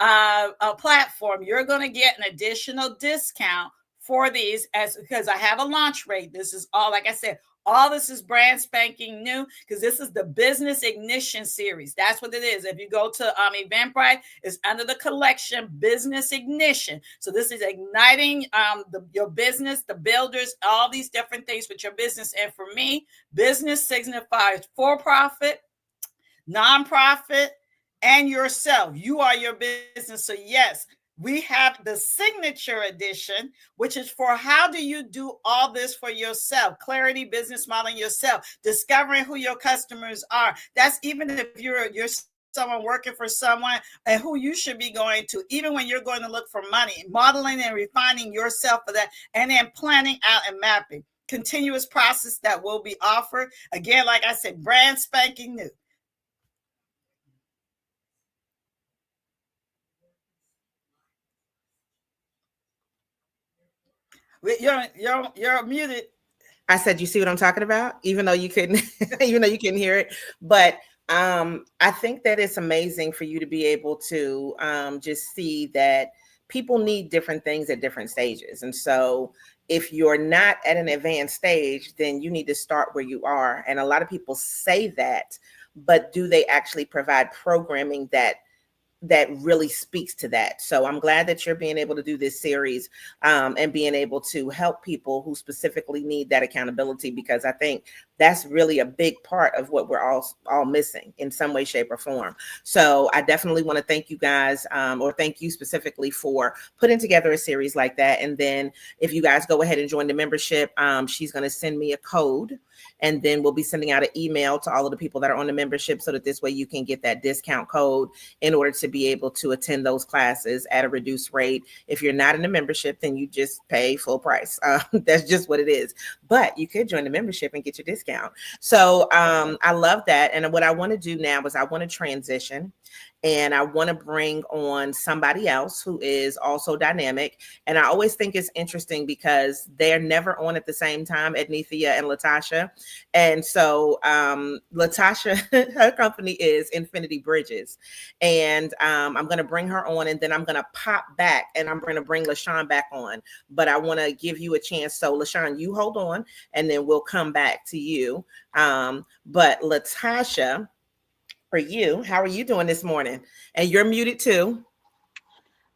a platform. You're going to get an additional discount for these, as because I have a launch rate. This is all, like I said, all this is brand spanking new, because this is the Business Ignition series. That's what it is. If you go to Eventbrite, it's under the collection Business Ignition. So this is igniting your business, the builders, all these different things with your business. And for me, business signifies for-profit, nonprofit, and yourself. You are your business. So yes, we have the signature edition, which is for how do you do all this for yourself? Clarity, business modeling yourself, discovering who your customers are. That's even if you're someone working for someone and who you should be going to, even when you're going to look for money, modeling and refining yourself for that, and then planning out and mapping. Continuous process that will be offered. Again, like I said, brand spanking new. You're muted. I said, you see what I'm talking about? Even though you couldn't, even though you couldn't hear it. But I think that it's amazing for you to be able to just see that people need different things at different stages. And so if you're not at an advanced stage, then you need to start where you are. And a lot of people say that, but do they actually provide programming that really speaks to that? So I'm glad that you're being able to do this series and being able to help people who specifically need that accountability, because I think that's really a big part of what we're all missing in some way, shape, or form. So I definitely want to thank you guys, or thank you specifically for putting together a series like that. And then if you guys go ahead and join the membership, she's going to send me a code, and then we'll be sending out an email to all of the people that are on the membership, so that this way you can get that discount code in order to be able to attend those classes at a reduced rate. If you're not in the membership, then you just pay full price. That's just what it is. But you could join the membership and get your discount. So I love that. And what I want to do now is I want to transition, and I want to bring on somebody else who is also dynamic. And I always think it's interesting because they're never on at the same time, Ednethia and Latasha. And so Latasha, her company is Infinity Bridges. And I'm going to bring her on, and then I'm going to pop back, and I'm going to bring LaShawn back on. But I want to give you a chance. So LaShawn, you hold on, and then we'll come back to you. But Latasha, for you, how are you doing this morning? And you're muted too.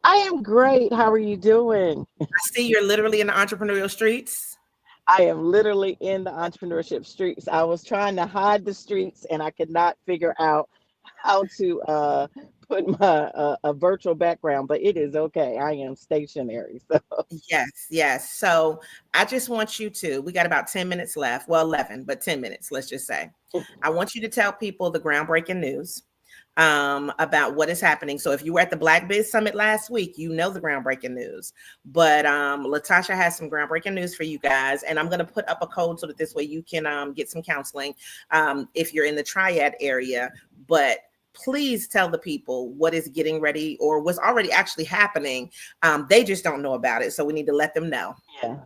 I am great. How are you doing? I see you're literally in the entrepreneurial streets. I am literally in the entrepreneurship streets. I was trying to hide the streets and I could not figure out how to put my a virtual background, but it is okay. I am stationary. So Yes. So I just want you to, we got about 10 minutes left. Well, 11, but 10 minutes, let's just say. I want you to tell people the groundbreaking news about what is happening. So if you were at the Black Biz Summit last week, you know the groundbreaking news. But Latasha has some groundbreaking news for you guys, and I'm going to put up a code so that this way you can get some counseling if you're in the Triad area. But please tell the people what is getting ready or what's already actually happening. They just don't know about it, so we need to let them know. yeah.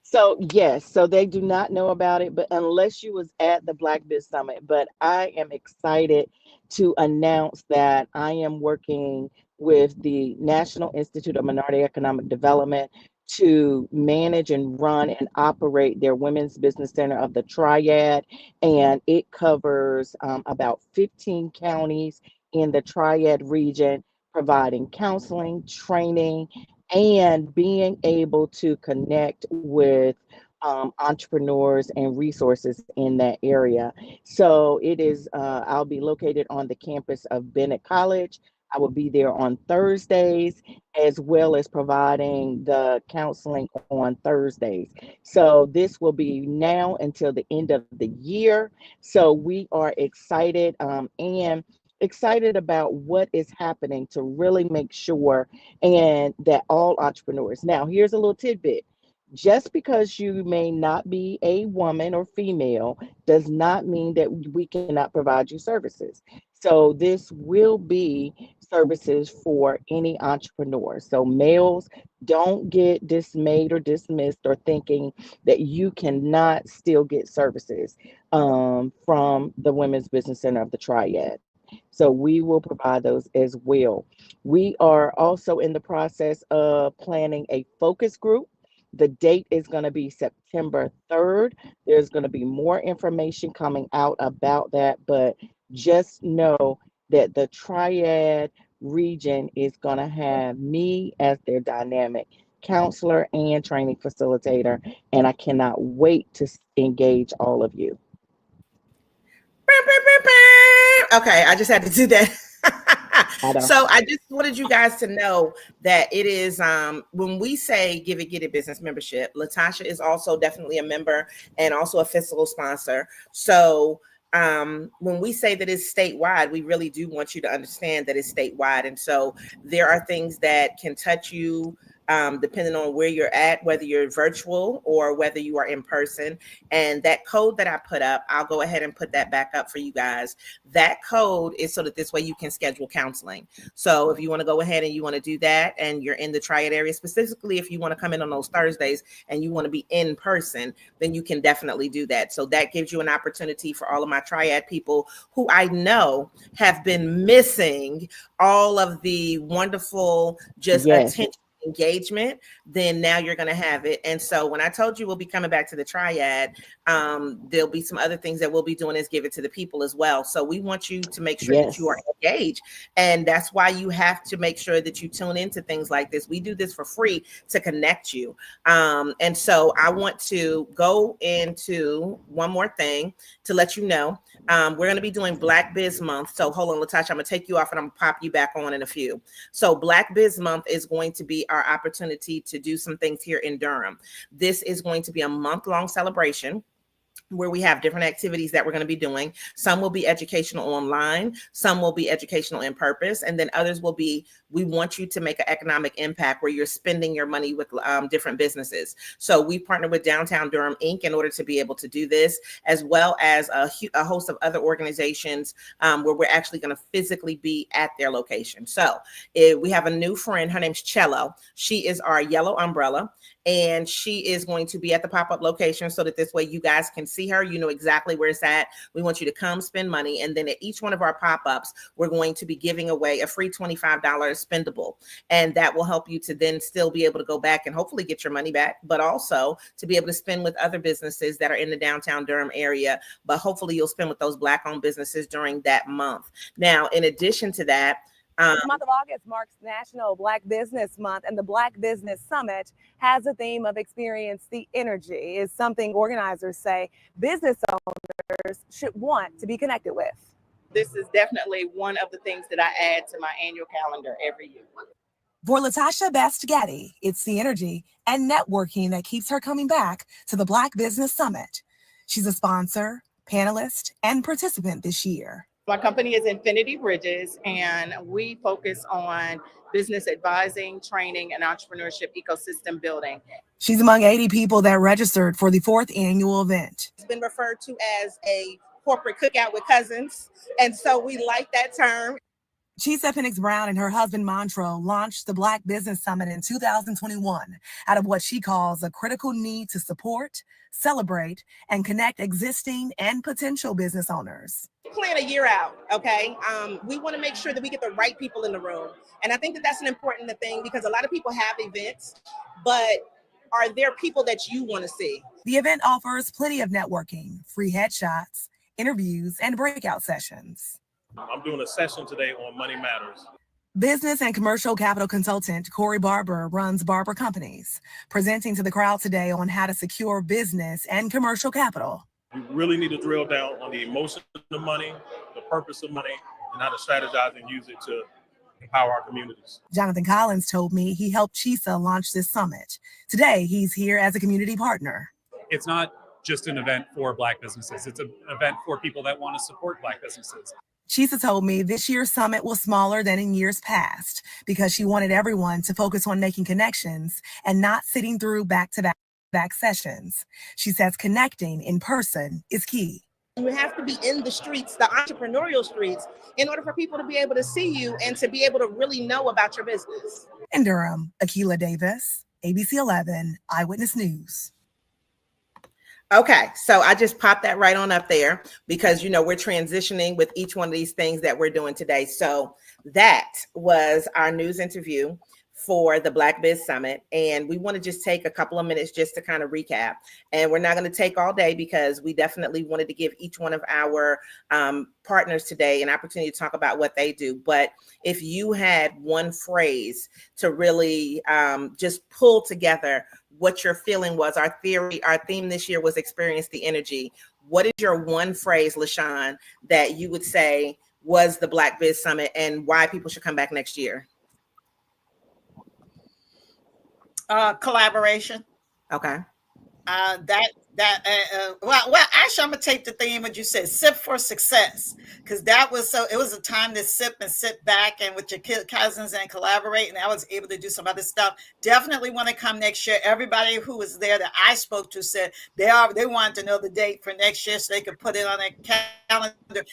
So yes, so they do not know about it, but unless you was at the Black Biz Summit, but I am excited to announce that I am working with the National Institute of Minority Economic Development to manage and run and operate their Women's Business Center of the Triad. And it covers about 15 counties in the Triad region, providing counseling, training, and being able to connect with entrepreneurs and resources in that area. So it is, I'll be located on the campus of Bennett College. I will be there on Thursdays, as well as providing the counseling on Thursdays. So this will be now until the end of the year. So we are excited, and excited about what is happening to really make sure and that all entrepreneurs. Now, here's a little tidbit. Just because you may not be a woman or female does not mean that we cannot provide you services. So this will be services for any entrepreneur. So males, don't get dismayed or dismissed or thinking that you cannot still get services from the Women's Business Center of the Triad. So we will provide those as well. We are also in the process of planning a focus group. The date is going to be September 3rd. There's going to be more information coming out about that, but just know that the Triad region is going to have me as their dynamic counselor and training facilitator, and I cannot wait to engage all of you. Okay, I just had to do that. I know. So I just wanted you guys to know that it is when we say give it, get it business membership, Latasha is also definitely a member and also a fiscal sponsor. So when we say that it's statewide, we really do want you to understand that it's statewide. And so there are things that can touch you depending on where you're at, whether you're virtual or whether you are in person. And that code that I put up, I'll go ahead and put that back up for you guys. That code is so that this way you can schedule counseling. So if you want to go ahead and you want to do that and you're in the Triad area, specifically if you want to come in on those Thursdays and you want to be in person, then you can definitely do that. So that gives you an opportunity for all of my Triad people who I know have been missing all of the wonderful just attention engagement, then now you're going to have it. And so when I told you we'll be coming back to the Triad, there'll be some other things that we'll be doing is give it to the people as well. So we want you to make sure that you are engaged. And that's why you have to make sure that you tune into things like this. We do this for free to connect you. And so I want to go into one more thing to let you know. We're going to be doing Black Biz Month. So hold on, Latasha, I'm going to take you off and I'm going to pop you back on in a few. So Black Biz Month is going to be our opportunity to do some things here in Durham. This is going to be a month-long celebration where we have different activities that we're going to be doing. Some will be educational online, some will be educational in purpose, and then others will be, we want you to make an economic impact where you're spending your money with different businesses. So we partner with Downtown Durham Inc. in order to be able to do this, as well as a host of other organizations where we're actually going to physically be at their location. So we have a new friend, her name's Cello. She is our yellow umbrella, and she is going to be at the pop-up location so that this way you guys can see her. You know exactly where it's at. We want you to come spend money. And then at each one of our pop-ups, we're going to be giving away a free $25 spendable. And that will help you to then still be able to go back and hopefully get your money back, but also to be able to spend with other businesses that are in the downtown Durham area. But hopefully you'll spend with those Black-owned businesses during that month. Now, in addition to that, the month of August marks National Black Business Month, and the Black Business Summit has a theme of experience the energy. Is something organizers say business owners should want to be connected with. This is definitely one of the things that I add to my annual calendar every year. For Latasha Best-Getty, it's the energy and networking that keeps her coming back to the Black Business Summit. She's a sponsor, panelist, and participant this year. My company is Infinity Bridges, and we focus on business advising, training, and entrepreneurship ecosystem building. She's among 80 people that registered for the 4th annual event. It's been referred to as a corporate cookout with cousins, and so we like that term. Chisa Penix Brown and her husband Montreux launched the Black Business Summit in 2021 out of what she calls a critical need to support, celebrate, and connect existing and potential business owners. Plan a year out, okay? We want to make sure that we get the right people in the room. And I think that that's an important thing because a lot of people have events, but are there people that you want to see? The event offers plenty of networking, free headshots, interviews, and breakout sessions. I'm doing a session today on Money Matters. Business and commercial capital consultant Corey Barber runs Barber Companies, presenting to the crowd today on how to secure business and commercial capital. We really need to drill down on the emotion of money, the purpose of money, and how to strategize and use it to empower our communities. Jonathan Collins told me he helped CHISA launch this summit. Today, he's here as a community partner. It's not just an event for Black businesses. It's an event for people that want to support Black businesses. CHISA told me this year's summit was smaller than in years past because she wanted everyone to focus on making connections and not sitting through back-to-back sessions. She says connecting in person is key. You have to be in the streets, the entrepreneurial streets, in order for people to be able to see you and to be able to really know about your business. In Durham, Akila Davis, ABC 11 Eyewitness News. Okay, so I just popped that right on up there because, we're transitioning with each one of these things that we're doing today. So that was our news interview for the Black Biz Summit. And we want to just take a couple of minutes just to kind of recap. And we're not going to take all day because we definitely wanted to give each one of our partners today an opportunity to talk about what they do. But if you had one phrase to really just pull together what your feeling was, our theme this year was experience the energy. What is your one phrase, LaShawn, that you would say was the Black Biz Summit and why people should come back next year? Collaboration. Okay. Well, actually, I'm gonna take the theme what you said, sip for success, because it was a time to sip and sit back and with your cousins and collaborate, and I was able to do some other stuff. Definitely want to come next year. Everybody who was there that I spoke to said they wanted to know the date for next year so they could put it on their calendar,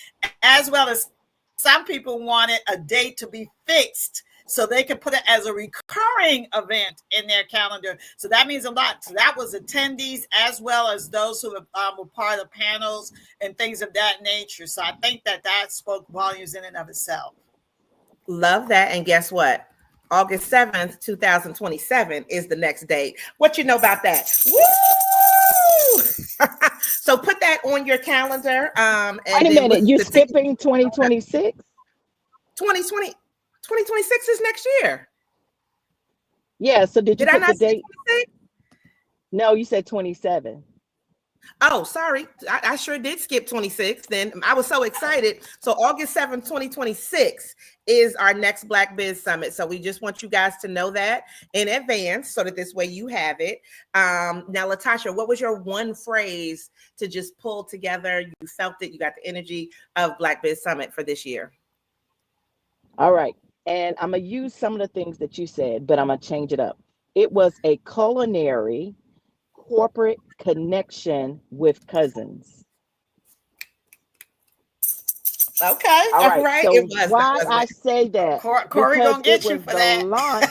as well as some people wanted a date to be fixed so they could put it as a recurring event in their calendar. So that means a lot. So that was attendees as well as those who were part of panels and things of that nature. So I think that spoke volumes in and of itself. Love that. And guess what? August 7th, 2027 is the next date. What you know about that? Woo! So put that on your calendar. Wait a minute, you're skipping 2026? 2026 is next year. Yeah, so did you I put not the say date? 26? No, you said 27. Oh, sorry. I sure did skip 26. Then I was so excited. So August 7th, 2026 is our next Black Biz Summit. So we just want you guys to know that in advance so that this way you have it. Now, Latasha, what was your one phrase to just pull together? You felt it, you got the energy of Black Biz Summit for this year. All right. And I'm going to use some of the things that you said, but I'm going to change it up. It was a culinary corporate connection with cousins. Okay. All right. So It was. why I say that? Corey gonna get you for that. Launch.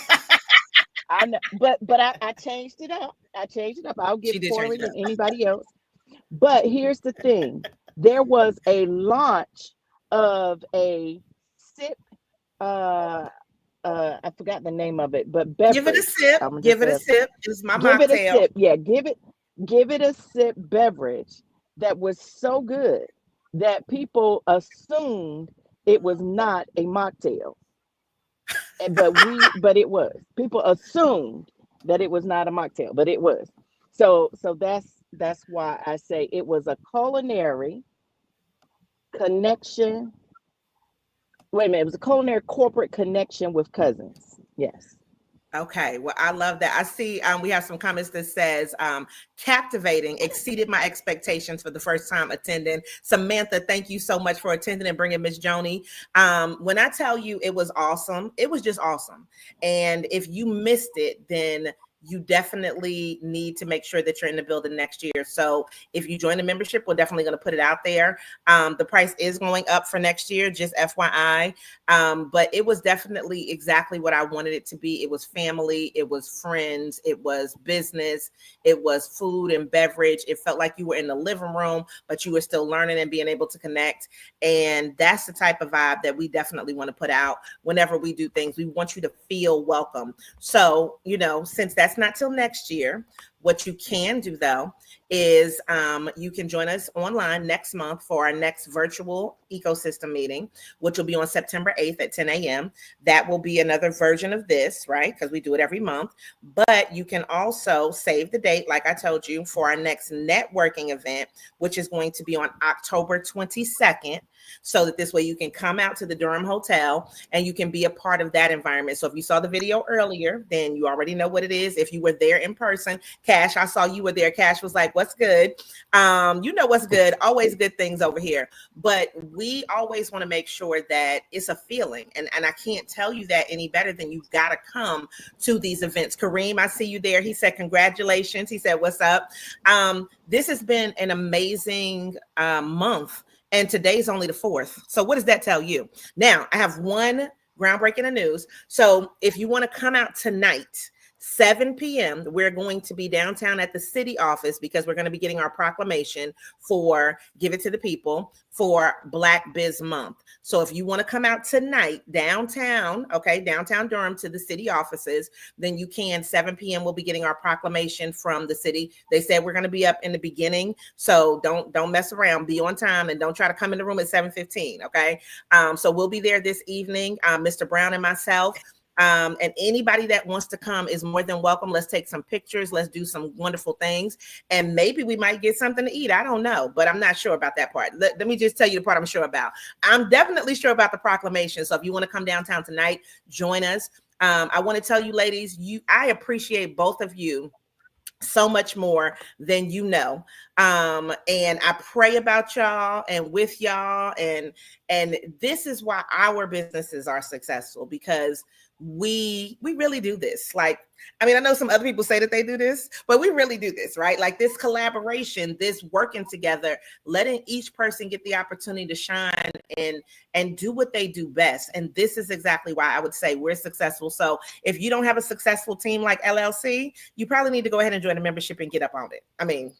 I know, but I changed it up. I'll give Corey and anybody else. But here's the thing: there was a launch of a sip. I forgot the name of it, but beverage. Give it a sip. Give it a sip. It's my mocktail. Give it a sip. Yeah, give it a sip beverage that was so good that people assumed it was not a mocktail. But it was. People assumed that it was not a mocktail, but it was. So that's why I say it was a culinary connection. Wait a minute, it was a culinary corporate connection with cousins. Yes. Okay, well, I love that. I see we have some comments that says captivating, exceeded my expectations for the first time attending. Samantha, thank you so much for attending and bringing Miss Joni. When I tell you it was awesome, it was just awesome. And if you missed it, then you definitely need to make sure that you're in the building next year. So if you join the membership, we're definitely going to put it out there. The price is going up for next year, just FYI. But it was definitely exactly what I wanted it to be. It was family, it was friends, it was business, it was food and beverage. It felt like you were in the living room, but you were still learning and being able to connect. And that's the type of vibe that we definitely want to put out whenever we do things. We want you to feel welcome. So, since that's not till next year, What you can do though is you can join us online next month for our next virtual ecosystem meeting, which will be on September 8th at 10 a.m. That will be another version of this, right? Because we do it every month. But you can also save the date, like I told you, for our next networking event, which is going to be on October 22nd. So that this way you can come out to the Durham Hotel and you can be a part of that environment. So if you saw the video earlier, then you already know what it is. If you were there in person, Cash, I saw you were there. Cash was like, what's good? You know what's good. Always good things over here. But we always want to make sure that it's a feeling. And I can't tell you that any better than you've got to come to these events. Kareem, I see you there. He said, congratulations. He said, what's up? This has been an amazing month. And today's only the 4th. So what does that tell you? Now, I have one groundbreaking news. So if you want to come out tonight, 7 p.m., we're going to be downtown at the city office because we're going to be getting our proclamation for Give It to the People for Black Biz Month. So if you want to come out tonight downtown, okay, downtown Durham to the city offices, then you can. 7 p.m. we'll be getting our proclamation from the city. They said we're going to be up in the beginning, so don't mess around. Be on time and don't try to come in the room at 7:15, okay? So we'll be there this evening, Mr. Brown and myself. And anybody that wants to come is more than welcome. Let's take some pictures. Let's do some wonderful things. And maybe we might get something to eat. I don't know, but I'm not sure about that part. Let me just tell you the part I'm sure about. I'm definitely sure about the proclamation. So if you want to come downtown tonight, join us. I want to tell you, ladies, I appreciate both of you so much more than you know. And I pray about y'all and with y'all. And this is why our businesses are successful, because we really do this. Like, I mean, I know some other people say that they do this, but we really do this, right? Like this collaboration, this working together, letting each person get the opportunity to shine and do what they do best. And this is exactly why I would say we're successful. So if you don't have a successful team like LLC, you probably need to go ahead and join a membership and get up on it. I mean,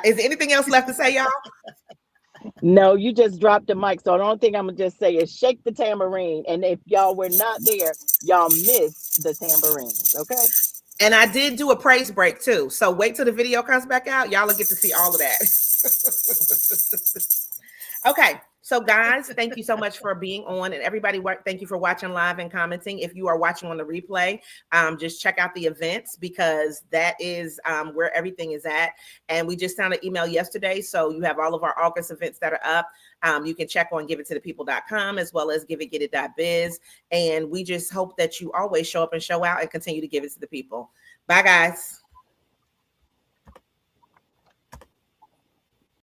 is there anything else left to say, y'all? No, you just dropped the mic. So the only thing I'm going to just say is shake the tambourine. And if y'all were not there, y'all missed the tambourines. Okay. And I did do a praise break too. So wait till the video comes back out. Y'all will get to see all of that. Okay. So guys, thank you so much for being on, and everybody, thank you for watching live and commenting. If you are watching on the replay, just check out the events, because that is where everything is at. And we just sent an email yesterday, so you have all of our August events that are up. You can check on giveittothepeople.com as well as giveitgetit.biz. And we just hope that you always show up and show out and continue to give it to the people. Bye, guys.